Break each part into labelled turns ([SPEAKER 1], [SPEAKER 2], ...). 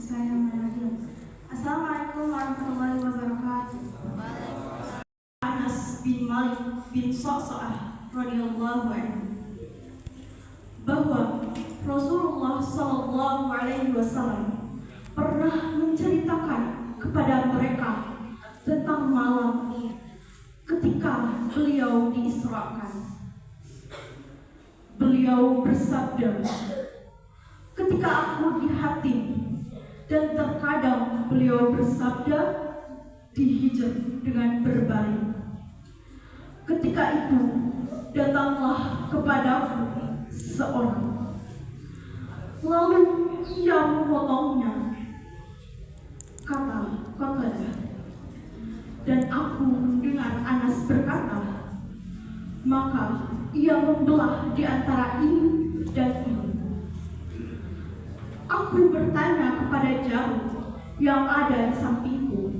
[SPEAKER 1] Bismillahirrahmanirrahim. Assalamualaikum warahmatullahi wabarakatuh. Anas bin Malik bin Sa'sa'ah radhiyallahu anhu bahwa Rasulullah Shallallahu Alaihi Wasallam pernah menceritakan kepada mereka tentang malam ketika beliau diisrakan. Beliau bersabda, ketika aku dihatim, dan terkadang beliau bersabda dihijab dengan berbalik. Ketika itu datanglah kepadaku seorang, lalu ia memotongnya, kata Qatadah, dan aku mendengar Anas berkata, maka ia membelah di antara ini dan ini. Aku bertanya kepada jarum yang ada di sampingku,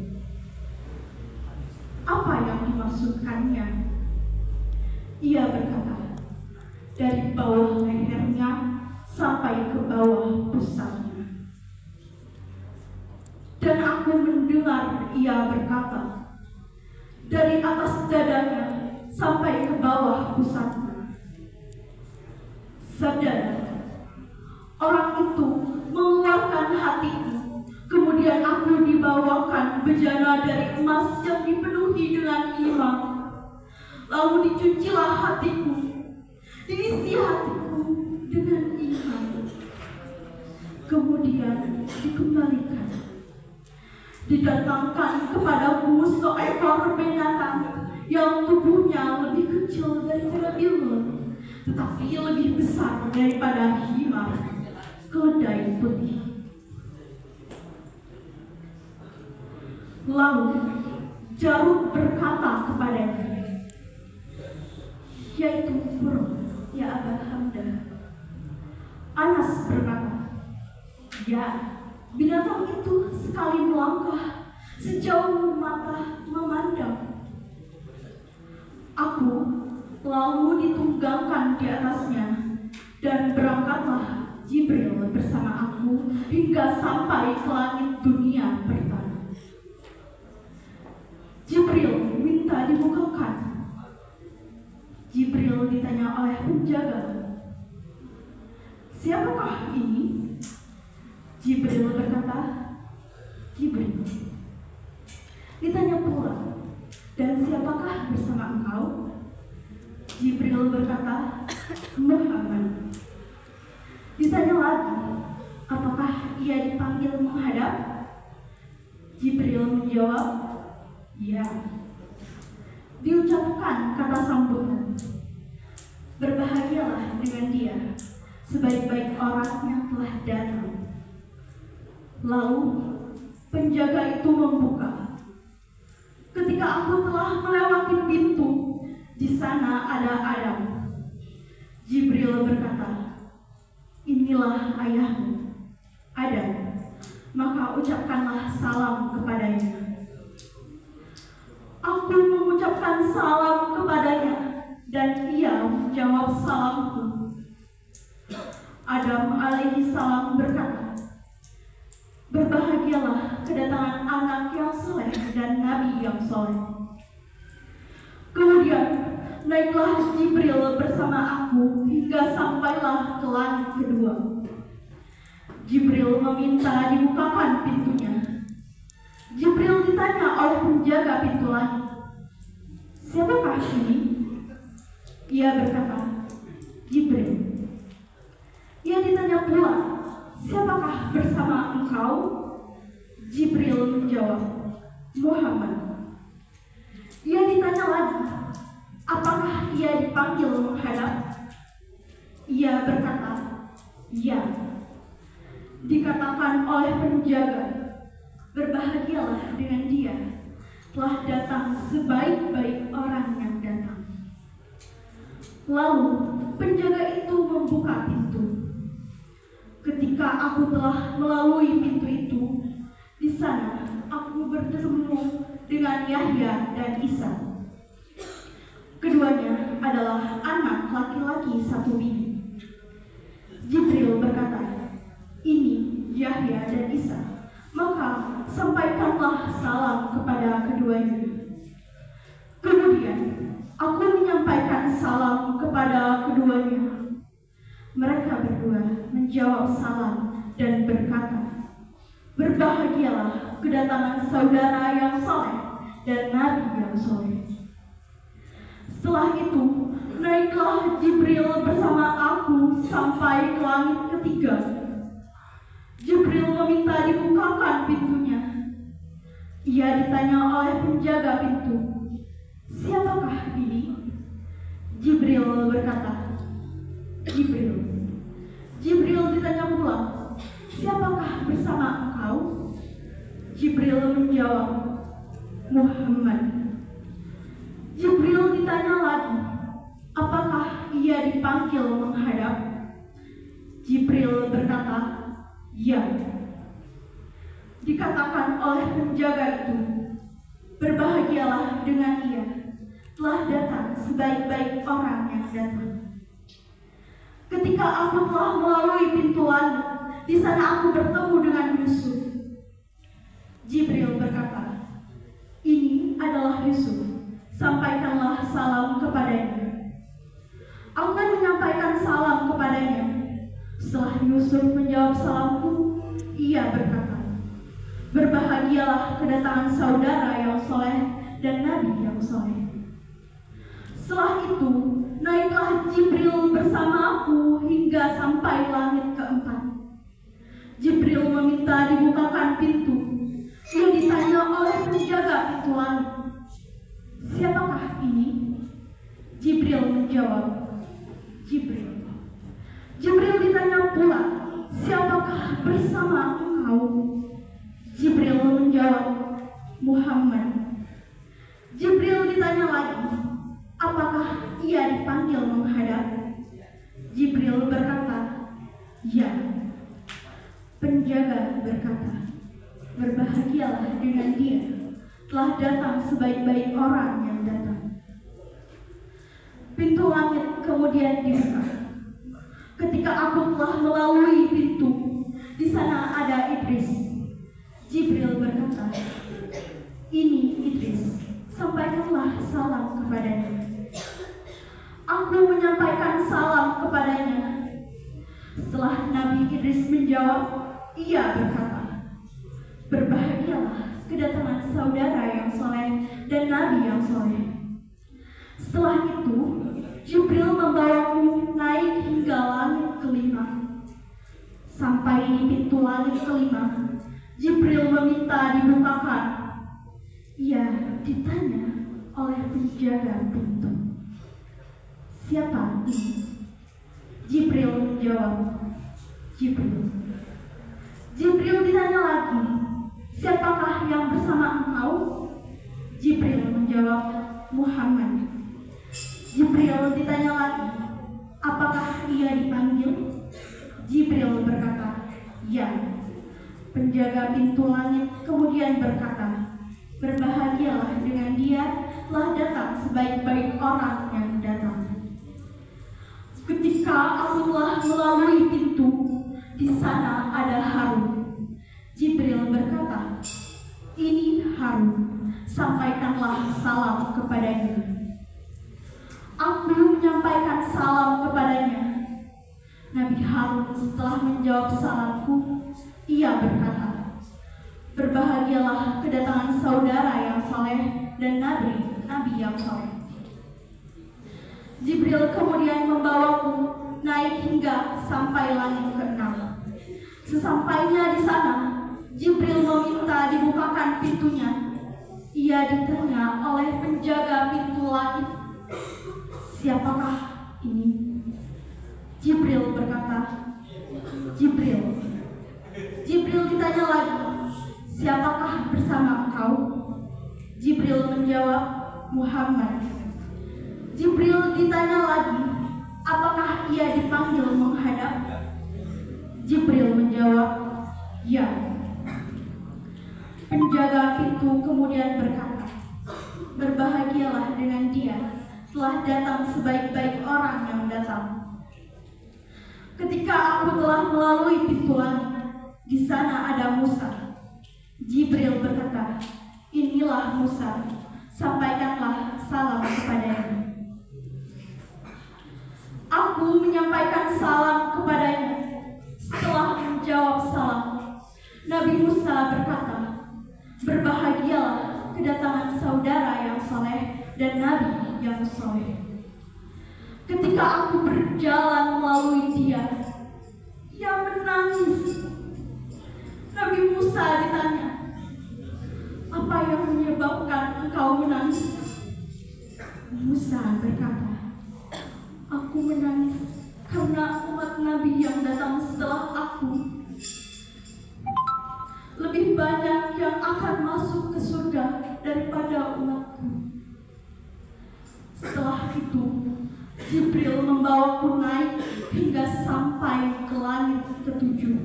[SPEAKER 1] apa yang dimaksudkannya? Ia berkata, dari bawah lehernya sampai ke bawah pusatnya. Dan aku mendengar ia berkata, dari atas dadanya sampai ke bawah pusatnya. Sabda, orang itu mengeluarkan hatiku, kemudian aku dibawakan bejana dari emas yang dipenuhi dengan iman. Lalu dicucilah hatiku, diisi hatiku dengan iman. Kemudian dikembalikan. Didatangkan kepadaku seekor binatang yang tubuhnya lebih kecil daripada bilun, tetapi lebih besar daripada himar, keledai putih. Lalu Jarud berkata kepadanya, yaitu burung, ya Aba Hamdah. Anas berkata, ya, binatang itu sekali melangkah sejauh mata memandang. Aku lalu ditunggangkan di atasnya, dan berangkatlah Jibril bersama aku hingga sampai ke langit dunia pertama. Jibril minta dibukakan. Jibril ditanya oleh penjaga, siapakah ini? Jibril berkata, Jibril. Ditanya pula, dan siapakah bersama engkau? Jibril berkata, Muhammad. Ditanya lagi, apakah ia dipanggil menghadap? Jibril menjawab, ya. Diucapkan kata sambutan, berbahagialah dengan dia, sebaik-baik orang yang telah datang. Lalu penjaga itu membuka. Ketika aku telah melewati pintu, di sana ada Adam. Jibril berkata, inilah ayahmu, Adam. Maka ucapkanlah salam kepadanya. Aku mengucapkan salam kepadanya, dan ia menjawab salamku. Adam alaihi salam berkata, berbahagialah kedatangan anak yang soleh dan nabi yang soleh. Kemudian naiklah Jibril bersama aku hingga sampailah ke langit kedua. Jibril meminta dibukakan pintunya. Jibril ditanya oleh penjaga pintu langit, siapakah ini? Ia berkata, Jibril. Ia ditanya pula, siapakah bersama engkau? Jibril menjawab, Muhammad. Ia ditanya lagi, apakah ia dipanggil menghadap? Ia berkata, ya. Dikatakan oleh penjaga, berbahagialah dengan dia, telah datang sebaik-baik orang yang datang. Lalu penjaga itu membuka pintu. Ketika aku telah melalui pintu itu, di sana aku bertemu dengan Yahya dan Isa. Keduanya adalah anak laki-laki satu bini. Jibril berkata, ini Yahya dan Isa. berdua menjawab salam dan berkata, "Berbahagialah kedatangan saudara yang soleh dan nabi yang soleh." Setelah itu, naiklah Jibril bersama aku sampai ke langit ketiga. Jibril meminta dibukakan pintunya. Ia ditanya oleh penjaga pintu, "Siapakah ini?" Jibril berkata, "Jibril." Jibril ditanya pula, "Siapakah bersama engkau?" Jibril menjawab, "Muhammad." Jibril ditanya lagi, "Apakah ia dipanggil menghadap?" Jibril berkata, "Ya." Dikatakan oleh penjaga itu, "Berbahagialah dengan ia, telah datang sebaik-baik orang yang datang." Ketika aku telah melalui pintu langit, di sana aku bertemu dengan Yusuf. Jibril berkata, "Ini adalah Yusuf, sampaikanlah salam kepadanya." Aku akan menyampaikan salam kepadanya. Setelah Yusuf menjawab salamku, ia berkata, "Berbahagialah kedatangan saudara yang soleh dan nabi yang soleh." Setelah itu, naiklah Jibril bersama aku hingga sampai langit keempat. Jibril meminta dibukakan pintu. Ia ditanya oleh penjaga pintu langit, "Siapakah ini?" Jibril menjawab, "Jibril." Jibril ditanya pula, "Siapakah bersama engkau?" Jibril menjawab, "Muhammad." Jibril ditanya lagi, "Apakah ia dipanggil menghadap?" Jibril berkata, "Ya." Penjaga berkata, "Berbahagialah dengan dia, telah datang sebaik-baik orang yang datang." Pintu langit kemudian dibuka. Ketika aku telah melalui pintu, di sana ada Idris. Jibril berkata, "Ini Idris, sampaikanlah salam kepadanya." Aku menyampaikan salam kepadanya. Setelah Nabi Idris menjawab, ia berkata, "Berbahagialah kedatangan saudara yang soleh dan nabi yang soleh." Setelah itu, Jibril membawaku naik hingga langit kelima. Sampai di pintu langit kelima, Jibril meminta dibukakan. Ia ditanya oleh penjaga pintu, "Siapa ini?" Jibril menjawab, "Jibril." Jibril ditanya lagi, "Siapakah yang bersama engkau?" Jibril menjawab, "Muhammad." Jibril ditanya lagi, "Apakah ia dipanggil?" Jibril berkata, "Ya." Penjaga pintu langit kemudian berkata, "Berbahagialah dengan dia, telah datang sebaik-baik orang yang datang." Ketika aku telah melalui pintu, di sana ada Harun. Jibril berkata, "Ini Harun, sampaikanlah salam kepadanya." Aku menyampaikan salam kepadanya. Nabi Harun setelah menjawab salamku, ia berkata, "Berbahagialah kedatangan saudara yang soleh dan nabi yang soleh." Jibril kemudian membawaku naik hingga sampai langit ke-6. Sesampainya di sana, Jibril meminta dibukakan pintunya. Ia ditanya oleh penjaga pintu langit, "Siapakah ini?" Jibril berkata, "Jibril." Jibril ditanya lagi, "Siapakah bersama engkau?" Jibril menjawab, "Muhammad." Jibril ditanya lagi, "Apakah ia dipanggil menghadap?" Jibril menjawab, "Ya." Penjaga pintu kemudian berkata, "Berbahagialah dengan dia, telah datang sebaik-baik orang yang datang." Ketika aku telah melalui pintu langit, di sana ada Musa. Jibril berkata, "Inilah Musa, sampaikanlah salam kepadanya." Aku menyampaikan salam kepadanya. Nabi Musa berkata, "Berbahagialah kedatangan saudara yang soleh dan nabi yang soleh." Ketika aku berjalan melalui dia, ia menangis. Nabi Musa ditanya, "Apa yang menyebabkan engkau menangis?" Musa berkata, "Aku menangis karena umat Nabi yang datang setelah aku lebih banyak yang akan masuk ke surga daripada umatku." Setelah itu, Jibril membawaku naik hingga sampai ke langit ketujuh.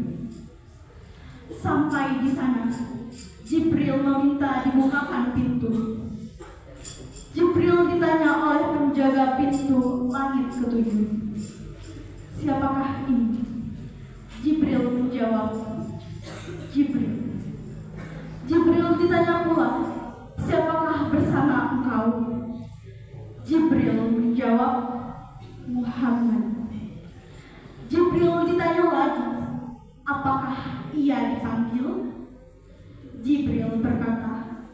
[SPEAKER 1] Sampai di sana, Jibril meminta dibukakan pintu. Jibril ditanya oleh penjaga pintu langit ketujuh, "Siapakah ini?" Jibril menjawab, "Jibril." Jibril ditanya pula, "Siapakah bersama engkau?" Jibril menjawab, "Muhammad." Jibril ditanya lagi, "Apakah ia dipanggil?" Jibril berkata,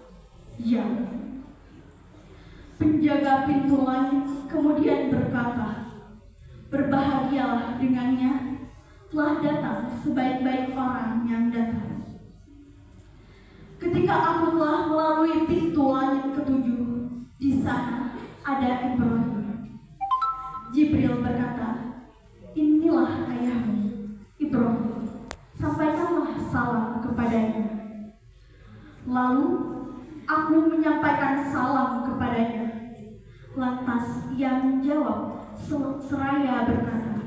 [SPEAKER 1] "Ya." Penjaga pintu langit kemudian berkata, "Berbahagialah dengannya, telah datang sebaik-baik orang yang datang." Ketika aku telah melalui pintu langit ketujuh, di sana ada Ibrahim. Jibril berkata, "Inilah ayahmu, Ibrahim. Sampaikanlah salam kepadanya." Lalu aku menyampaikan salam kepadanya. Lantas ia menjawab seraya berkata,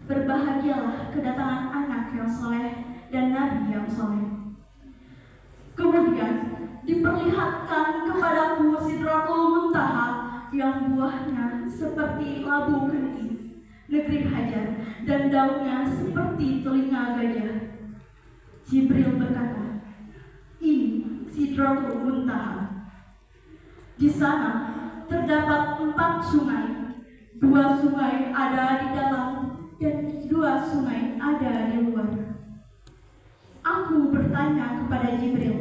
[SPEAKER 1] "Berbahagialah kedatangan anak yang soleh dan nabi yang soleh." Kemudian diperlihatkan kepadaku Sidratul Muntaha yang buahnya seperti labu kening, negeri Hajar, dan daunnya seperti telinga gajah. Jibril berkata, "Ini Sidratul Muntaha." Di sana terdapat 4 sungai. 2 sungai ada di dalam dan 2 sungai ada di luar. Aku bertanya kepada Jibril,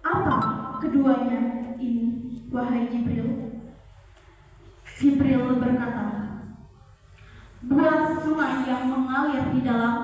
[SPEAKER 1] "Apa keduanya ini, wahai Jibril?" Jibril berkata, "2 sungai yang mengalir di dalam